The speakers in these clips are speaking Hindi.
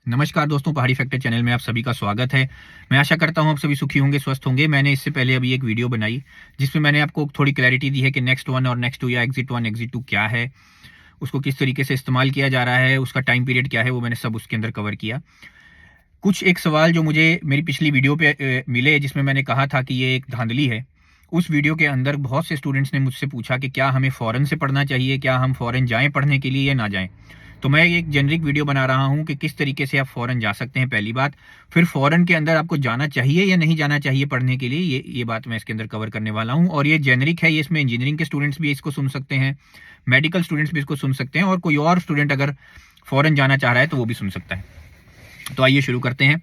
नमस्कार दोस्तों, पहाड़ी फैक्टर चैनल में आप सभी का स्वागत है। मैं आशा करता हूं आप सभी सुखी होंगे, स्वस्थ होंगे। मैंने इससे पहले अभी एक वीडियो बनाई जिसमें मैंने आपको थोड़ी क्लैरिटी दी है कि नेक्स्ट वन और नेक्स्ट टू या एग्जिट वन एग्जिट टू क्या है, उसको किस तरीके से इस्तेमाल किया जा रहा है, उसका टाइम पीरियड क्या है, वो मैंने सब उसके अंदर कवर किया। कुछ एक सवाल जो मुझे मेरी पिछली वीडियो पे मिले जिसमें मैंने कहा था कि ये एक धांधली है, उस वीडियो के अंदर बहुत से स्टूडेंट्स ने मुझसे पूछा कि क्या हमें फ़ॉरेन से पढ़ना चाहिए, क्या हम फ़ॉरेन जाएँ पढ़ने के लिए या ना जाएँ। तो मैं एक जेनरिक वीडियो बना रहा हूँ कि किस तरीके से आप फ़ॉरेन जा सकते हैं, पहली बात। फिर फ़ॉरेन के अंदर आपको जाना चाहिए या नहीं जाना चाहिए पढ़ने के लिए, ये बात मैं इसके अंदर कवर करने वाला हूँ। और ये जेनरिक है, ये इसमें इंजीनियरिंग के स्टूडेंट्स भी इसको सुन सकते हैं, मेडिकल स्टूडेंट्स भी इसको सुन सकते हैं, और कोई और स्टूडेंट अगर फ़ॉरेन जाना चाह रहा है तो वो भी सुन सकता है। तो आइए शुरू करते हैं।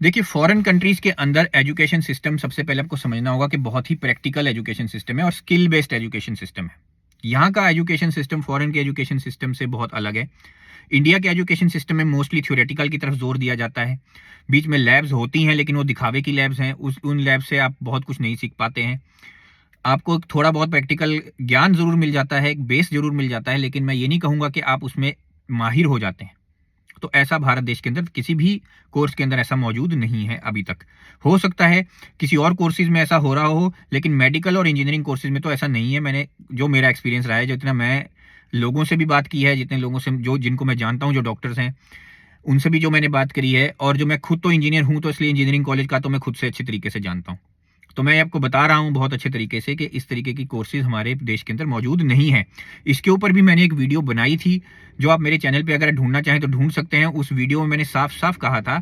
देखिए, फॉरेन कंट्रीज के अंदर एजुकेशन सिस्टम सबसे पहले आपको समझना होगा कि बहुत ही प्रैक्टिकल एजुकेशन सिस्टम है और स्किल बेस्ड एजुकेशन सिस्टम है। यहाँ का एजुकेशन सिस्टम फॉरेन के एजुकेशन सिस्टम से बहुत अलग है। इंडिया के एजुकेशन सिस्टम में मोस्टली थ्योरेटिकल की तरफ जोर दिया जाता है। बीच में लैब्स होती हैं लेकिन वो दिखावे की लैब्स हैं, उन लैब से आप बहुत कुछ नहीं सीख पाते हैं। आपको थोड़ा बहुत प्रैक्टिकल ज्ञान जरूर मिल जाता है, एक बेस जरूर मिल जाता है, लेकिन मैं ये नहीं कहूँगा कि आप उसमें माहिर हो जाते हैं। तो ऐसा भारत देश के अंदर किसी भी कोर्स के अंदर ऐसा मौजूद नहीं है अभी तक। हो सकता है किसी और कोर्सेज में ऐसा हो रहा हो, लेकिन मेडिकल और इंजीनियरिंग कोर्सेज में तो ऐसा नहीं है। मैंने जो मेरा एक्सपीरियंस रहा है, जितना मैं लोगों से भी बात की है, जितने लोगों से जो जिनको मैं जानता हूँ जो डॉक्टर्स हैं, उनसे भी जो मैंने बात करी है, और जो मैं खुद तो इंजीनियर हूँ तो इसलिए इंजीनियरिंग कॉलेज का तो मैं खुद से अच्छी तरीके से जानता हूँ। तो मैं आपको बता रहा हूँ बहुत अच्छे तरीके से कि इस तरीके की कोर्सेज हमारे देश के अंदर मौजूद नहीं है। इसके ऊपर भी मैंने एक वीडियो बनाई थी, जो आप मेरे चैनल पे अगर ढूंढना चाहें तो ढूंढ सकते हैं। उस वीडियो में मैंने साफ साफ कहा था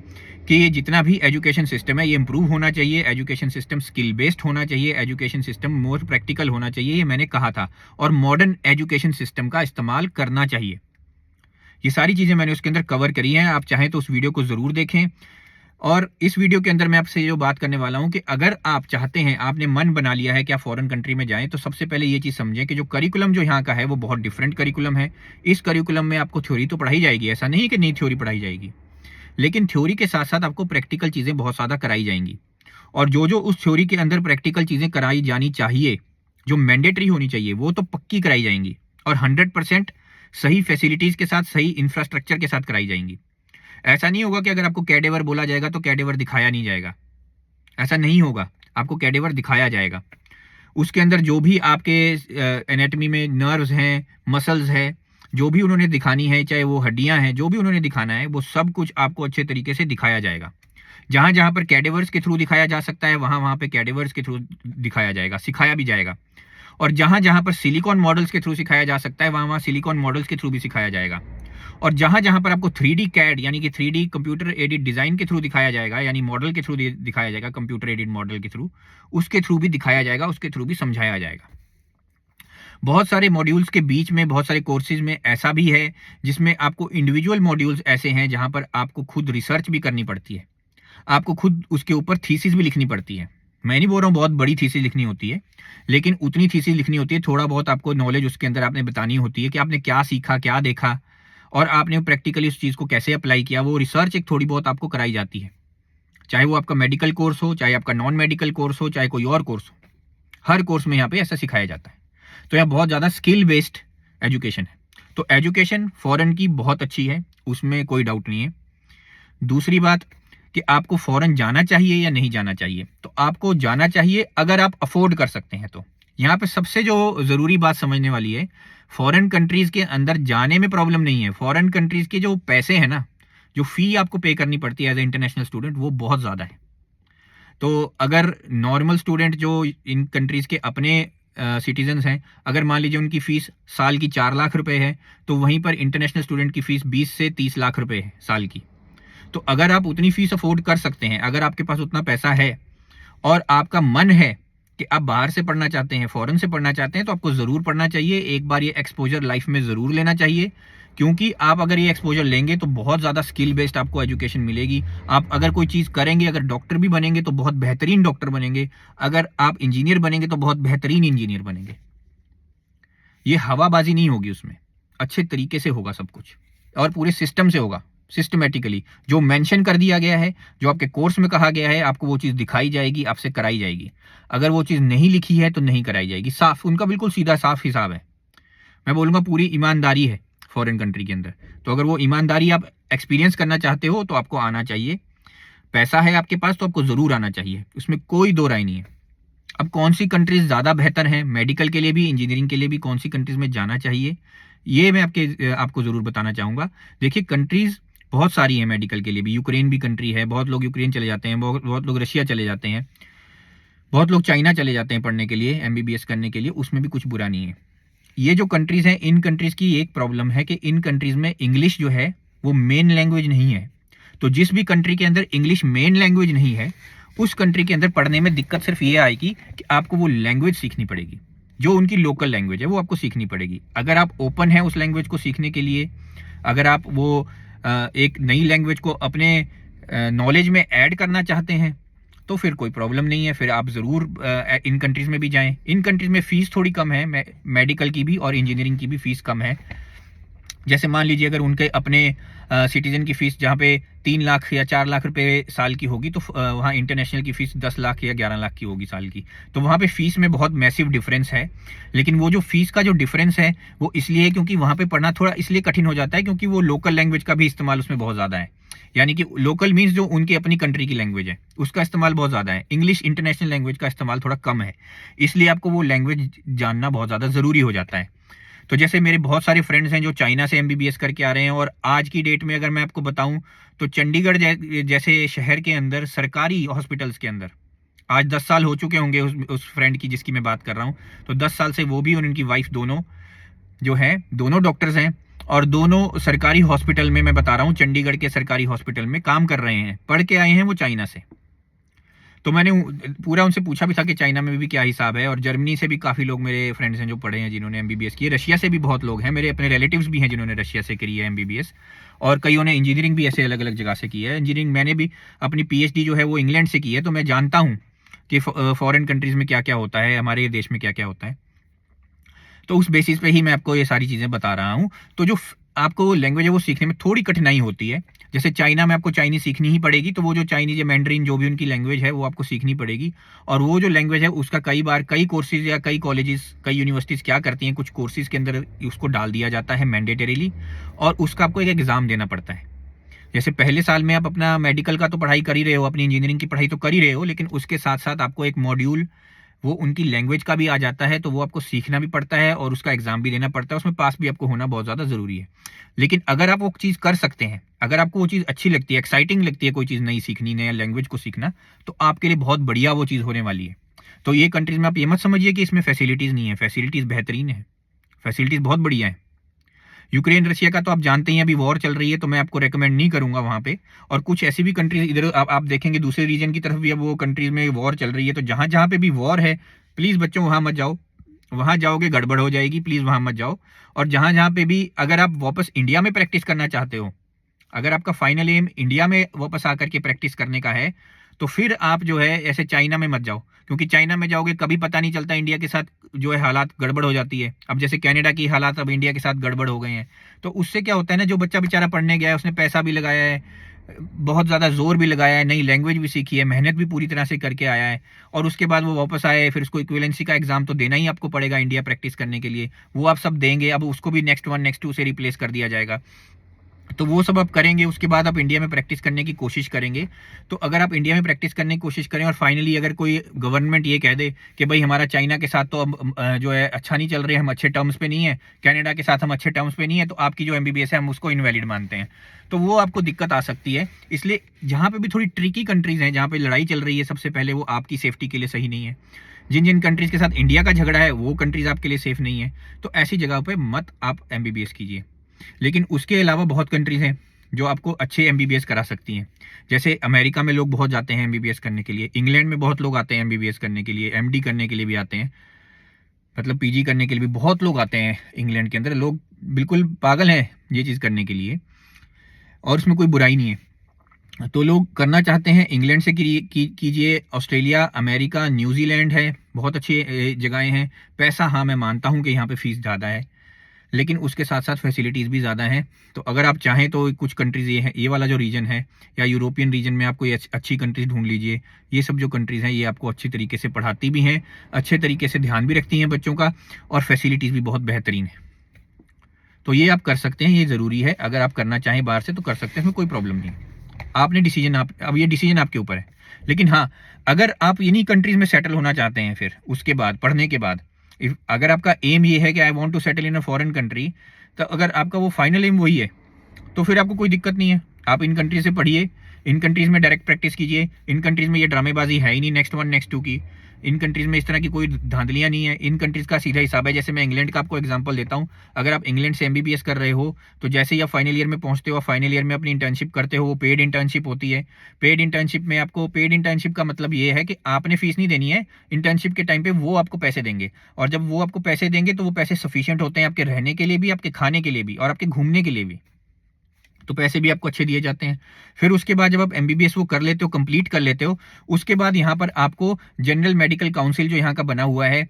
कि ये जितना भी एजुकेशन सिस्टम है ये इंप्रूव होना चाहिए, एजुकेशन सिस्टम स्किल बेस्ड होना चाहिए, एजुकेशन सिस्टम मोर प्रैक्टिकल होना चाहिए, ये मैंने कहा था। और मॉडर्न एजुकेशन सिस्टम का इस्तेमाल करना चाहिए। ये सारी चीज़ें मैंने उसके अंदर कवर करी हैं। आप चाहें तो उस वीडियो को ज़रूर देखें। और इस वीडियो के अंदर मैं आपसे जो बात करने वाला हूं कि अगर आप चाहते हैं, आपने मन बना लिया है कि आप फॉरेन कंट्री में जाएं, तो सबसे पहले ये चीज़ समझें कि जो करिकुलम जो यहाँ का है वो बहुत डिफरेंट करिकुलम है। इस करिकुलम में आपको थ्योरी तो पढ़ाई जाएगी, ऐसा नहीं है कि नहीं थ्योरी पढ़ाई जाएगी, लेकिन थ्योरी के साथ साथ आपको प्रैक्टिकल चीज़ें बहुत ज़्यादा कराई जाएंगी। और जो जो उस थ्योरी के अंदर प्रैक्टिकल चीज़ें कराई जानी चाहिए, जो मैंडेटरी होनी चाहिए, वो तो पक्की कराई जाएंगी और 100% सही फैसिलिटीज़ के साथ, सही इंफ्रास्ट्रक्चर के साथ कराई जाएंगी। ऐसा नहीं होगा कि अगर आपको कैडेवर बोला जाएगा तो कैडेवर दिखाया नहीं जाएगा, ऐसा नहीं होगा। आपको कैडेवर दिखाया जाएगा। उसके अंदर जो भी आपके एनाटॉमी में नर्व्स हैं, मसल्स है, जो भी उन्होंने दिखानी है, चाहे वो हड्डियां हैं, जो भी उन्होंने दिखाना है, वो सब कुछ आपको अच्छे तरीके से दिखाया जाएगा। जहां जहां पर कैडेवर्स के थ्रू दिखाया जा सकता है, वहां वहां पे कैडेवर्स के थ्रू दिखाया जाएगा, सिखाया भी जाएगा। और जहां जहां पर सिलिकॉन मॉडल्स के थ्रू सिखाया जा सकता है, वहां वहां सिलिकॉन मॉडल्स के थ्रू भी सिखाया जाएगा। और जहां जहां पर आपको 3D कैड यानी कि 3D कंप्यूटर एडिट डिजाइन के थ्रू दिखाया जाएगा, यानी मॉडल के थ्रू दिखाया जाएगा, कंप्यूटर एडिट मॉडल के थ्रू, उसके थ्रू भी दिखाया जाएगा, उसके थ्रू भी समझाया जाएगा। बहुत सारे मॉड्यूल्स के बीच में, बहुत सारे कोर्सेज में ऐसा भी है जिसमें आपको इंडिविजुअल मॉड्यूल्स ऐसे हैं जहां पर आपको खुद रिसर्च भी करनी पड़ती है, आपको खुद उसके ऊपर थीसिस भी लिखनी पड़ती है। मैं नहीं बोल रहा हूँ बहुत बड़ी थीसिस लिखनी होती है, लेकिन उतनी थीसिस लिखनी होती है, थोड़ा बहुत आपको नॉलेज उसके अंदर आपने बतानी होती है कि आपने क्या सीखा, क्या देखा, और आपने प्रैक्टिकली उस चीज़ को कैसे अप्लाई किया। वो रिसर्च एक थोड़ी बहुत आपको कराई जाती है, चाहे वो आपका मेडिकल कोर्स हो, चाहे आपका नॉन मेडिकल कोर्स हो, चाहे कोई और कोर्स हो। हर कोर्स में यहाँ पे ऐसा सिखाया जाता है। तो यहाँ बहुत ज़्यादा स्किल बेस्ड एजुकेशन है। तो एजुकेशन फॉरेन की बहुत अच्छी है, उसमें कोई डाउट नहीं है। दूसरी बात कि आपको फॉरेन जाना चाहिए या नहीं जाना चाहिए, तो आपको जाना चाहिए अगर आप अफोर्ड कर सकते हैं। तो यहाँ पे सबसे जो ज़रूरी बात समझने वाली है, फॉरेन कंट्रीज़ के अंदर जाने में प्रॉब्लम नहीं है। फॉरेन कंट्रीज़ के जो पैसे हैं ना, जो फ़ी आपको पे करनी पड़ती है एज ए इंटरनेशनल स्टूडेंट, वो बहुत ज़्यादा है। तो अगर नॉर्मल स्टूडेंट जो इन कंट्रीज़ के अपने सिटीजन्स हैं, अगर मान लीजिए उनकी फ़ीस साल की 4 लाख रुपए है, तो वहीं पर इंटरनेशनल स्टूडेंट की फ़ीस 20 से 30 लाख रुपए है साल की। तो अगर आप उतनी फीस अफोर्ड कर सकते हैं, अगर आपके पास उतना पैसा है और आपका मन है कि आप बाहर से पढ़ना चाहते हैं, फॉरेन से पढ़ना चाहते हैं, तो आपको ज़रूर पढ़ना चाहिए। एक बार ये एक्सपोजर लाइफ में ज़रूर लेना चाहिए, क्योंकि आप अगर ये एक्सपोजर लेंगे तो बहुत ज़्यादा स्किल बेस्ड आपको एजुकेशन मिलेगी। आप अगर कोई चीज़ करेंगे, अगर डॉक्टर भी बनेंगे तो बहुत बेहतरीन डॉक्टर बनेंगे, अगर आप इंजीनियर बनेंगे तो बहुत बेहतरीन इंजीनियर बनेंगे। ये हवाबाजी नहीं होगी, उसमें अच्छे तरीके से होगा सब कुछ, और पूरे सिस्टम से होगा, सिस्टमेटिकली। जो मेंशन कर दिया गया है, जो आपके कोर्स में कहा गया है, आपको वो चीज़ दिखाई जाएगी, आपसे कराई जाएगी। अगर वो चीज़ नहीं लिखी है तो नहीं कराई जाएगी। साफ, उनका बिल्कुल सीधा साफ हिसाब है। मैं बोलूँगा पूरी ईमानदारी है। फॉरेन कंट्री के अंदर। तो अगर वो ईमानदारी आप एक्सपीरियंस करना चाहते हो तो आपको आना चाहिए। पैसा है आपके पास तो आपको ज़रूर आना चाहिए, उसमें कोई दो राय नहीं है। अब कौन सी कंट्रीज़ ज़्यादा बेहतर हैं मेडिकल के लिए भी, इंजीनियरिंग के लिए भी, कौन सी कंट्रीज़ में जाना चाहिए, ये मैं आपको ज़रूर बताना चाहूँगा। देखिए कंट्रीज़ बहुत सारी हैं मेडिकल के लिए भी। यूक्रेन भी कंट्री है, बहुत लोग यूक्रेन चले जाते हैं, बहुत लोग रशिया चले जाते हैं, बहुत लोग चाइना चले जाते हैं पढ़ने के लिए, एमबीबीएस करने के लिए, उसमें भी कुछ बुरा नहीं है। ये जो कंट्रीज़ हैं, इन कंट्रीज़ की एक प्रॉब्लम है कि इन कंट्रीज़ में इंग्लिश जो है वो मेन लैंग्वेज नहीं है। तो जिस भी कंट्री के अंदर इंग्लिश मेन लैंग्वेज नहीं है, उस कंट्री के अंदर पढ़ने में दिक्कत सिर्फ ये आएगी कि आपको वो लैंग्वेज सीखनी पड़ेगी, जो उनकी लोकल लैंग्वेज है वो आपको सीखनी पड़ेगी। अगर आप ओपन है उस लैंग्वेज को सीखने के लिए, अगर आप वो एक नई लैंग्वेज को अपने नॉलेज में ऐड करना चाहते हैं तो फिर कोई प्रॉब्लम नहीं है, फिर आप ज़रूर इन कंट्रीज़ में भी जाएं। इन कंट्रीज़ में फ़ीस थोड़ी कम है, मेडिकल की भी और इंजीनियरिंग की भी फ़ीस कम है। जैसे मान लीजिए अगर उनके अपने सिटीजन की फ़ीस जहाँ पे 3 लाख या 4 लाख रुपए साल की होगी, तो वहाँ इंटरनेशनल की फ़ीस 10 लाख या 11 लाख की होगी साल की। तो वहाँ पे फ़ीस में बहुत मैसिव डिफरेंस है। लेकिन वो जो फ़ीस का जो डिफरेंस है वो इसलिए है क्योंकि वहाँ पे पढ़ना थोड़ा इसलिए कठिन हो जाता है क्योंकि वो लोकल लैंग्वेज का भी इस्तेमाल उसमें बहुत ज़्यादा है। यानी कि लोकल मीन्स जो उनकी अपनी कंट्री की लैंग्वेज है उसका इस्तेमाल बहुत ज़्यादा है। इंग्लिश इंटरनेशनल लैंग्वेज का इस्तेमाल थोड़ा कम है, इसलिए आपको वो लैंग्वेज जानना बहुत ज़्यादा ज़रूरी हो जाता है। तो जैसे मेरे बहुत सारे फ्रेंड्स हैं जो चाइना से एमबीबीएस करके आ रहे हैं, और आज की डेट में अगर मैं आपको बताऊं तो चंडीगढ़ जैसे शहर के अंदर सरकारी हॉस्पिटल्स के अंदर आज 10 साल हो चुके होंगे उस फ्रेंड की जिसकी मैं बात कर रहा हूं। तो 10 साल से वो भी और उनकी वाइफ दोनों जो है, दोनों डॉक्टर्स हैं और दोनों सरकारी हॉस्पिटल में, मैं बता रहा हूँ चंडीगढ़ के सरकारी हॉस्पिटल में काम कर रहे हैं। पढ़ के आए हैं वो चाइना से। तो मैंने पूरा उनसे पूछा भी था कि चाइना में भी क्या हिसाब है, और जर्मनी से भी काफ़ी लोग मेरे फ्रेंड्स हैं जो पढ़े हैं जिन्होंने एमबीबीएस की है। रशिया से भी बहुत लोग हैं, मेरे अपने रिलेटिव्स भी हैं जिन्होंने रशिया से करी है एमबीबीएस, और कईयों ने इंजीनियरिंग भी ऐसे अलग अलग जगह से की है। इंजीनियरिंग मैंने भी अपनी पीएचडी जो है वो इंग्लैंड से की है, तो मैं जानता हूँ कि फॉरेन कंट्रीज़ में क्या क्या होता है, हमारे देश में क्या क्या होता है। तो उस बेसिस पे ही मैं आपको ये सारी चीज़ें बता रहा हूँ। तो जो आपको लैंग्वेज है वो सीखने में थोड़ी कठिनाई होती है। जैसे चाइना में आपको चाइनीज़ सीखनी ही पड़ेगी, तो वो जो चाइनीज़ या मैंड्रीन जो भी उनकी लैंग्वेज है वो आपको सीखनी पड़ेगी। और वो जो लैंग्वेज है उसका कई बार कई कोर्सेज या कई कॉलेजेस, कई यूनिवर्सिटीज़ क्या करती हैं, कुछ कोर्सेज के अंदर उसको डाल दिया जाता है मैंडेटरीली, और उसका आपको एक एग्ज़ाम देना पड़ता है। जैसे पहले साल में आप अपना मेडिकल का तो पढ़ाई कर ही रहे हो, अपनी इंजीनियरिंग की पढ़ाई तो कर ही रहे हो, लेकिन उसके साथ साथ आपको एक मॉड्यूल वो उनकी लैंग्वेज का भी आ जाता है, तो वो आपको सीखना भी पड़ता है और उसका एग्जाम भी देना पड़ता है। उसमें पास भी आपको होना बहुत ज़्यादा ज़रूरी है। लेकिन अगर आप वो चीज़ कर सकते हैं, अगर आपको वो चीज़ अच्छी लगती है, एक्साइटिंग लगती है कोई चीज़ नई सीखनी, नया लैंग्वेज को सीखना, तो आपके लिए बहुत बढ़िया वो चीज़ होने वाली है। तो ये कंट्रीज़ में आप ये मत समझिए कि इसमें फैसिलिटीज़ नहीं है, फैसिलिटीज़ बेहतरीन है, फैसिलिटीज़ बहुत बढ़िया है। यूक्रेन रशिया का तो आप जानते हैं अभी वॉर चल रही है, तो मैं आपको रेकमेंड नहीं करूंगा वहाँ पे। और कुछ ऐसी भी कंट्रीज इधर आप देखेंगे दूसरे रीजन की तरफ भी अब वो कंट्रीज में वॉर चल रही है, तो जहाँ जहाँ पे भी वॉर है प्लीज़ बच्चों वहाँ मत जाओ, वहाँ जाओगे गड़बड़ हो जाएगी, प्लीज़ वहाँ मत जाओ। और जहाँ जहाँ पे भी अगर आप वापस इंडिया में प्रैक्टिस करना चाहते हो, अगर आपका फाइनल एम इंडिया में वापस आकर के प्रैक्टिस करने का है, तो फिर आप जो है ऐसे चाइना में मत जाओ, क्योंकि चाइना में जाओगे कभी पता नहीं चलता इंडिया के साथ जो है हालात गड़बड़ हो जाती है। अब जैसे कनाडा की हालात अब इंडिया के साथ गड़बड़ हो गए हैं, तो उससे क्या होता है ना, जो बच्चा बेचारा पढ़ने गया है उसने पैसा भी लगाया है, बहुत ज़्यादा जोर भी लगाया है, नई लैंग्वेज भी सीखी है, मेहनत भी पूरी तरह से करके आया है, और उसके बाद वो वापस आए, फिर उसको इक्विवेलेंसी का एग्जाम तो देना ही आपको पड़ेगा इंडिया प्रैक्टिस करने के लिए। वो आप सब देंगे, अब उसको भी नेक्स्ट 1 नेक्स्ट 2 से रिप्लेस कर दिया जाएगा, तो वो सब आप करेंगे, उसके बाद आप इंडिया में प्रैक्टिस करने की कोशिश करेंगे। तो अगर आप इंडिया में प्रैक्टिस करने की कोशिश करें और फाइनली अगर कोई गवर्नमेंट ये कह दे कि भाई हमारा चाइना के साथ तो अब जो है अच्छा नहीं चल रही है, हम अच्छे टर्म्स पे नहीं है, कनाडा के साथ हम अच्छे टर्म्स पे नहीं है, तो आपकी जो एमबीबीएस है हम उसको इनवैलिड मानते हैं, तो वो आपको दिक्कत आ सकती है। इसलिए जहाँ पे भी थोड़ी ट्रिकी कंट्रीज हैं, जहाँ पे लड़ाई चल रही है, सबसे पहले वो आपकी सेफ्टी के लिए सही नहीं है। जिन जिन कंट्रीज के साथ इंडिया का झगड़ा है वो कंट्रीज आपके लिए सेफ नहीं है, तो ऐसी जगह पे मत आप एमबीबीएस कीजिए। लेकिन उसके अलावा बहुत कंट्रीज हैं जो आपको अच्छे एमबीबीएस करा सकती हैं। जैसे अमेरिका में लोग बहुत जाते हैं एमबीबीएस करने के लिए, इंग्लैंड में बहुत लोग आते हैं एमबीबीएस करने के लिए, एमडी करने के लिए भी आते हैं, मतलब पीजी करने के लिए भी बहुत लोग आते हैं। इंग्लैंड के अंदर लोग बिल्कुल पागल हैं ये चीज़ करने के लिए, और उसमें कोई बुराई नहीं है। तो लोग करना चाहते हैं इंग्लैंड से कीजिए, ऑस्ट्रेलिया, अमेरिका, न्यूजीलैंड है, बहुत अच्छी जगहें हैं। पैसा हाँ मैं मानता हूँ कि यहाँ पे फीस ज़्यादा है, लेकिन उसके साथ साथ फैसिलिटीज़ भी ज़्यादा हैं। तो अगर आप चाहें तो कुछ कंट्रीज़ ये हैं, ये वाला जो रीजन है, या यूरोपियन रीजन में आप कोई अच्छी कंट्रीज़ ढूंढ लीजिए। ये सब जो कंट्रीज़ हैं ये आपको अच्छी तरीके से पढ़ाती भी हैं, अच्छे तरीके से ध्यान भी रखती हैं बच्चों का, और फैसिलिटीज़ भी बहुत बेहतरीन है। तो ये आप कर सकते हैं, ये ज़रूरी है। अगर आप करना चाहें बाहर से तो कर सकते हैं, इसमें कोई प्रॉब्लम नहीं। आपने डिसीजन अब ये डिसीजन आपके ऊपर है। लेकिन हाँ, अगर आप इन्हीं कंट्रीज़ में सेटल होना चाहते हैं फिर उसके बाद, पढ़ने के बाद, अगर आपका एम ये है कि I want to settle in a foreign country, तो अगर आपका वो फाइनल एम वही है, तो फिर आपको कोई दिक्कत नहीं है। आप इन कंट्रीज से पढ़िए, इन कंट्रीज़ में डायरेक्ट प्रैक्टिस कीजिए। इन कंट्रीज़ में ये ड्रामेबाजी है ही नहीं नेक्स्ट वन नेक्स्ट टू की। इन कंट्रीज़ में इस तरह की कोई धांधलियाँ नहीं है। इन कंट्रीज़ का सीधा हिसाब है। जैसे मैं इंग्लैंड का आपको एग्जांपल देता हूँ। अगर आप इंग्लैंड से एमबीबीएस कर रहे हो, तो जैसे ही आप फाइनल ईयर में पहुँचते हो, फाइनल ईयर में अपनी इंटर्नशिप करते हो, वो पेड इंटर्नशिप होती है। पेड इंटर्नशिप में आपको, पेड इंटर्नशिप का मतलब ये है कि आपने फीस नहीं देनी है। इंटर्नशिप के टाइम पे वो आपको पैसे देंगे, और जब वो आपको पैसे देंगे तो वो पैसे सफिशिएंट होते हैं आपके रहने के लिए भी, आपके खाने के लिए भी, और आपके घूमने के लिए भी। तो पैसे भी आपको अच्छे दिए जाते हैं। फिर उसके बाद जब आप एमबीबीएस वो कर लेते हो, कंप्लीट कर लेते हो, उसके बाद यहाँ पर आपको जनरल मेडिकल काउंसिल जो यहाँ का बना हुआ है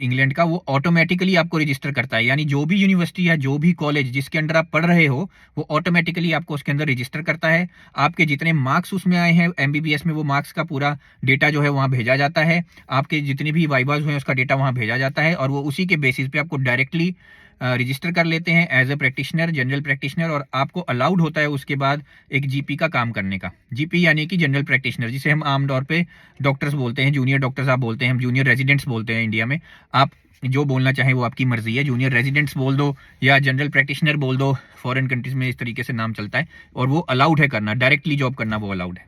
इंग्लैंड का, वो ऑटोमेटिकली आपको रजिस्टर करता है। यानी जो भी यूनिवर्सिटी या जो भी कॉलेज जिसके अंडर आप पढ़ रहे हो, वो ऑटोमेटिकली आपको उसके अंदर रजिस्टर करता है। आपके जितने मार्क्स उसमें आए हैं एमबीबीएस में, वो मार्क्स का पूरा डेटा जो है वहाँ भेजा जाता है। आपके जितने भी वाइवाज हुए उसका डेटा वहाँ भेजा जाता है, और वो उसी के बेसिस पे आपको डायरेक्टली रजिस्टर कर लेते हैं as a practitioner, general practitioner. और आपको अलाउड होता है उसके बाद एक जीपी का काम करने का। जीपी यानी कि जनरल प्रैक्टिशनर, जिसे हम आम तौर पे डॉक्टर्स बोलते हैं, जूनियर डॉक्टर्स आप बोलते हैं, हम जूनियर रेजिडेंट्स बोलते हैं इंडिया में। आप जो बोलना चाहें वो आपकी मर्जी है, जूनियर रेजिडेंट्स बोल दो या जनरल प्रैक्टिशनर बोल दो। फॉरेन कंट्रीज में इस तरीके से नाम चलता है, और वो अलाउड है करना, डायरेक्टली जॉब करना वो अलाउड है।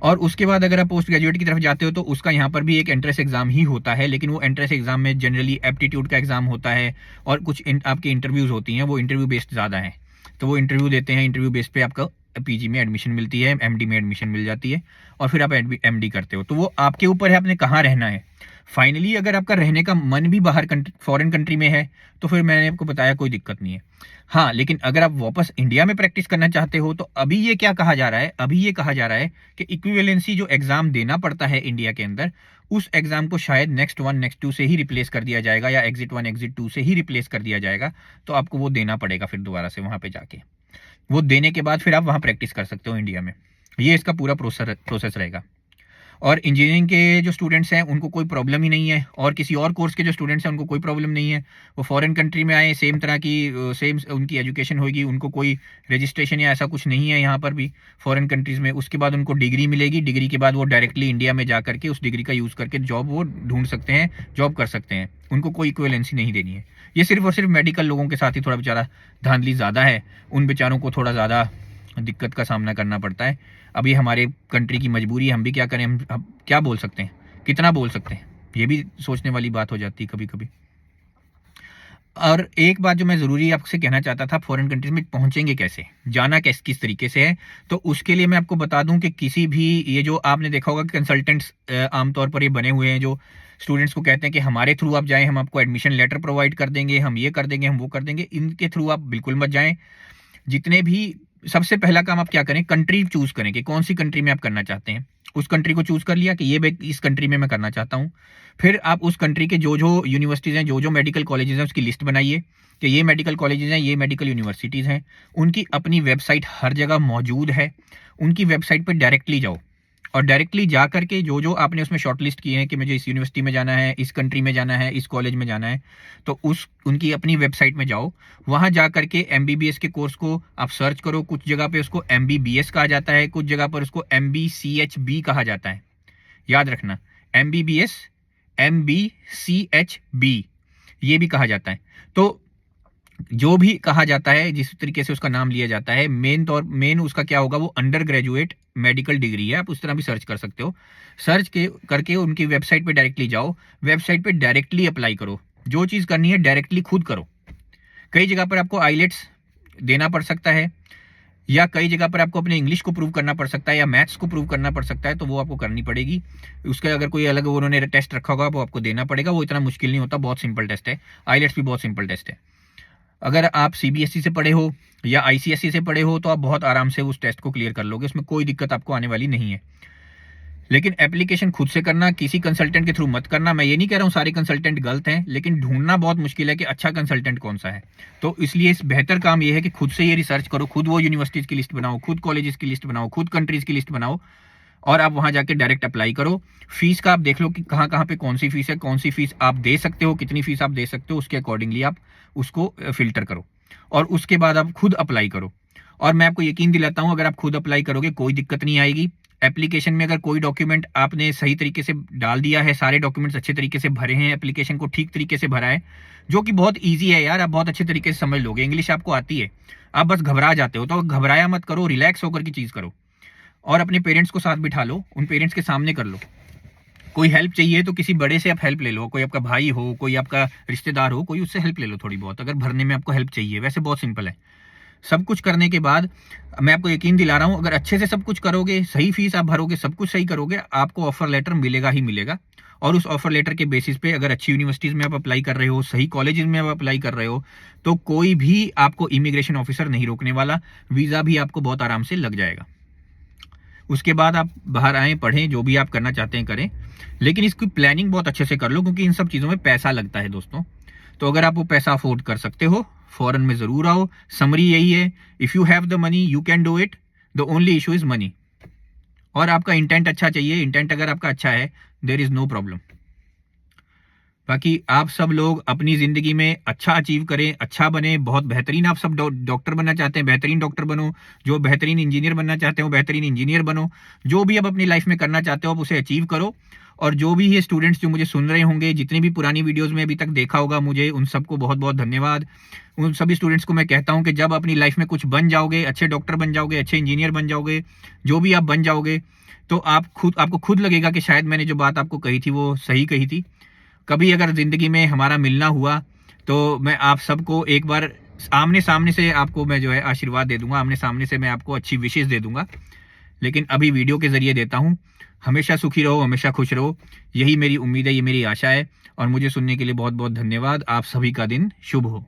और उसके बाद अगर आप पोस्ट ग्रेजुएट की तरफ जाते हो, तो उसका यहाँ पर भी एक एंट्रेंस एग्जाम ही होता है, लेकिन वो एंट्रेंस एग्जाम में जनरली एप्टीट्यूड का एग्जाम होता है, और कुछ आपकी इंटरव्यूज होती हैं, वो इंटरव्यू बेस्ड ज़्यादा है। तो वो इंटरव्यू देते हैं, इंटरव्यू बेस पे आपका पीजी में एडमिशन मिलती है, एमडी में एडमिशन मिल जाती है, और फिर आप एमडी करते हो। तो वो आपके ऊपर है, आपने कहाँ रहना है। फाइनली अगर आपका रहने का मन भी बाहर फॉरेन कंट्री में है, तो फिर मैंने आपको बताया कोई दिक्कत नहीं है। हाँ, लेकिन अगर आप वापस इंडिया में प्रैक्टिस करना चाहते हो, तो अभी ये क्या कहा जा रहा है, अभी ये कहा जा रहा है कि इक्विवेलेंसी जो एग्जाम देना पड़ता है इंडिया के अंदर, उस एग्जाम को शायद नेक्स्ट वन नेक्स्ट टू से ही रिप्लेस कर दिया जाएगा, या एग्जिट वन एग्जिट टू से ही रिप्लेस कर दिया जाएगा। तो आपको वो देना पड़ेगा फिर दोबारा से वहाँ पे जाके। वो देने के बाद फिर आप वहाँ प्रैक्टिस कर सकते हो इंडिया में। ये इसका पूरा प्रोसेस रहेगा। और इंजीनियरिंग के जो स्टूडेंट्स हैं उनको कोई प्रॉब्लम ही नहीं है, और किसी और कोर्स के जो स्टूडेंट्स हैं उनको कोई प्रॉब्लम नहीं है। वो फॉरेन कंट्री में आए, सेम तरह की सेम उनकी एजुकेशन होगी, उनको कोई रजिस्ट्रेशन या ऐसा कुछ नहीं है यहाँ पर भी फॉरेन कंट्रीज़ में। उसके बाद उनको डिग्री मिलेगी, डिग्री के बाद वो डायरेक्टली इंडिया में जा करके उस डिग्री का यूज़ करके जॉब वो ढूंढ सकते हैं, जॉब कर सकते हैं। उनको कोई इक्विवेलेंसी नहीं देनी है। ये सिर्फ और सिर्फ मेडिकल लोगों के साथ ही थोड़ा बेचारा धांधली ज़्यादा है, उन बेचारों को थोड़ा ज़्यादा दिक्कत का सामना करना पड़ता है। अब ये हमारे कंट्री की मजबूरी है, हम भी क्या करें, हम क्या बोल सकते हैं, कितना बोल सकते हैं, ये भी सोचने वाली बात हो जाती है कभी कभी। और एक बात जो मैं ज़रूरी आपसे कहना चाहता था, फॉरेन कंट्रीज में पहुंचेंगे कैसे, जाना किस तरीके से है, तो उसके लिए मैं आपको बता दूं कि किसी भी, ये जो आपने देखा होगा कि कंसल्टेंट्स आमतौर पर ये बने हुए हैं जो स्टूडेंट्स को कहते हैं कि हमारे थ्रू आप जाएं, हम आपको एडमिशन लेटर प्रोवाइड कर देंगे, हम ये कर देंगे, हम वो कर देंगे। इनके थ्रू आप बिल्कुल मत जाएं। जितने भी, सबसे पहला काम आप क्या करें, कंट्री चूज करें कि कौन सी कंट्री में आप करना चाहते हैं। उस कंट्री को चूज कर लिया कि ये इस कंट्री में मैं करना चाहता हूँ। फिर आप उस कंट्री के जो जो यूनिवर्सिटीज़ हैं, जो जो मेडिकल कॉलेजेस हैं, उसकी लिस्ट बनाइए कि ये मेडिकल कॉलेजेस हैं, ये मेडिकल यूनिवर्सिटीज़ हैं। उनकी अपनी वेबसाइट हर जगह मौजूद है, उनकी वेबसाइट पर डायरेक्टली जाओ, और डायरेक्टली जा करके जो जो आपने उसमें शॉर्ट लिस्ट किए हैं कि मुझे इस यूनिवर्सिटी में जाना है, इस कंट्री में जाना है, इस कॉलेज में जाना है, तो उनकी अपनी वेबसाइट में जाओ। वहाँ जा करके एमबीबीएस के कोर्स को आप सर्च करो। कुछ जगह पे उसको एमबीबीएस कहा जाता है, कुछ जगह पर उसको एमबीसीएचबी कहा जाता है। याद रखना, एमबीबीएस, एमबीसीएचबी ये भी कहा जाता है। तो जो भी कहा जाता है, जिस तरीके से उसका नाम लिया जाता है, मेन उसका क्या होगा, वो अंडर ग्रेजुएट मेडिकल डिग्री है। आप उस तरह भी सर्च कर सकते हो। सर्च करके उनकी वेबसाइट पे डायरेक्टली जाओ, वेबसाइट पे डायरेक्टली अप्लाई करो। जो चीज़ करनी है डायरेक्टली खुद करो। कई जगह पर आपको आईलेट्स देना पड़ सकता है, या कई जगह पर आपको अपने इंग्लिश को प्रूव करना पड़ सकता है, या मैथ्स को प्रूव करना पड़ सकता है, तो वो आपको करनी पड़ेगी। उसका अगर कोई अलग उन्होंने टेस्ट रखा होगा वो आपको देना पड़ेगा। वो इतना मुश्किल नहीं होता, बहुत सिंपल टेस्ट है। आईलेट्स भी बहुत सिंपल टेस्ट है। अगर आप सीबीएसई से पढ़े हो या आईसीएसई से पढ़े हो, तो आप बहुत आराम से उस टेस्ट को क्लियर कर लोगे, उसमें कोई दिक्कत आपको आने वाली नहीं है। लेकिन एप्लीकेशन खुद से करना, किसी कंसल्टेंट के थ्रू मत करना। मैं ये नहीं कह रहा हूँ सारे कंसल्टेंट गलत हैं, लेकिन ढूंढना बहुत मुश्किल है कि अच्छा कंसल्टेंट कौन सा है। तो इसलिए इस बेहतर काम ये है कि खुद से ये रिसर्च करो, खुद वो यूनिवर्सिटीज़ की लिस्ट बनाओ, खुद कॉलेजेस की लिस्ट बनाओ, खुद कंट्रीज़ की लिस्ट बनाओ, और आप वहाँ जाके डायरेक्ट अप्लाई करो। फीस का आप देख लो कि कहाँ कहाँ पे कौन सी फीस है, कौन सी फीस आप दे सकते हो, कितनी फीस आप दे सकते हो, उसके अकॉर्डिंगली आप उसको फिल्टर करो और उसके बाद आप खुद अप्लाई करो। और मैं आपको यकीन दिलाता हूँ, अगर आप खुद अप्लाई करोगे कोई दिक्कत नहीं आएगी। एप्लीकेशन में अगर कोई डॉक्यूमेंट आपने सही तरीके से डाल दिया है, सारे डॉक्यूमेंट्स अच्छे तरीके से भरे हैं, एप्लीकेशन को ठीक तरीके से भरा है, जो कि बहुत ईजी है यार, आप बहुत अच्छे तरीके से समझ लोगे, इंग्लिश आपको आती है, आप बस घबरा जाते हो, तो घबराया मत करो, रिलैक्स होकर की चीज़ करो और अपने पेरेंट्स को साथ बिठा लो, उन पेरेंट्स के सामने कर लो। कोई हेल्प चाहिए तो किसी बड़े से आप हेल्प ले लो, कोई आपका भाई हो, कोई आपका रिश्तेदार हो, कोई उससे हेल्प ले लो थोड़ी बहुत, अगर भरने में आपको हेल्प चाहिए। वैसे बहुत सिंपल है। सब कुछ करने के बाद मैं आपको यकीन दिला रहा हूँ, अगर अच्छे से सब कुछ करोगे, सही फीस आप भरोगे, सब कुछ सही करोगे, आपको ऑफर लेटर मिलेगा ही मिलेगा। और उस ऑफर लेटर के बेसिस पे अगर अच्छी यूनिवर्सिटीज़ में आप अप्लाई कर रहे हो, सही कॉलेजेस में आप अप्लाई कर रहे हो, तो कोई भी आपको इमिग्रेशन ऑफिसर नहीं रोकने वाला, वीज़ा भी आपको बहुत आराम से लग जाएगा। उसके बाद आप बाहर आएँ, पढ़ें, जो भी आप करना चाहते हैं करें, लेकिन इसकी प्लानिंग बहुत अच्छे से कर लो, क्योंकि इन सब चीज़ों में पैसा लगता है दोस्तों। तो अगर आप वो पैसा अफोर्ड कर सकते हो, फॉरेन में ज़रूर आओ। समरी यही है, if you have the money you can do it, the only issue is money. और आपका इंटेंट अच्छा चाहिए, इंटेंट अगर आपका अच्छा है, देयर इज़ नो प्रॉब्लम। बाकी आप सब लोग अपनी ज़िंदगी में अच्छा अचीव करें, अच्छा बने, बहुत बेहतरीन। आप सब डॉक्टर बनना चाहते हैं, बेहतरीन डॉक्टर बनो। जो बेहतरीन इंजीनियर बनना चाहते हो, बेहतरीन इंजीनियर बनो। जो भी आप अपनी लाइफ में करना चाहते हो, आप उसे अचीव करो। और जो भी ये स्टूडेंट्स जो मुझे सुन रहे होंगे, जितनी भी पुरानी वीडियोज़ में अभी तक देखा होगा मुझे, उन सबको बहुत बहुत धन्यवाद। उन सभी स्टूडेंट्स को मैं कहता हूँ कि जब अपनी लाइफ में कुछ बन जाओगे, अच्छे डॉक्टर बन जाओगे, अच्छे इंजीनियर बन जाओगे, जो भी आप बन जाओगे, तो आपको खुद लगेगा कि शायद मैंने जो बात आपको कही थी वो सही कही थी। कभी अगर ज़िंदगी में हमारा मिलना हुआ, तो मैं आप सबको एक बार आमने सामने से आपको मैं जो है आशीर्वाद दे दूंगा, आमने सामने से मैं आपको अच्छी विशेष दे दूंगा। लेकिन अभी वीडियो के ज़रिए देता हूँ। हमेशा सुखी रहो, हमेशा खुश रहो, यही मेरी उम्मीद है, ये मेरी आशा है। और मुझे सुनने के लिए बहुत बहुत धन्यवाद। आप सभी का दिन शुभ हो।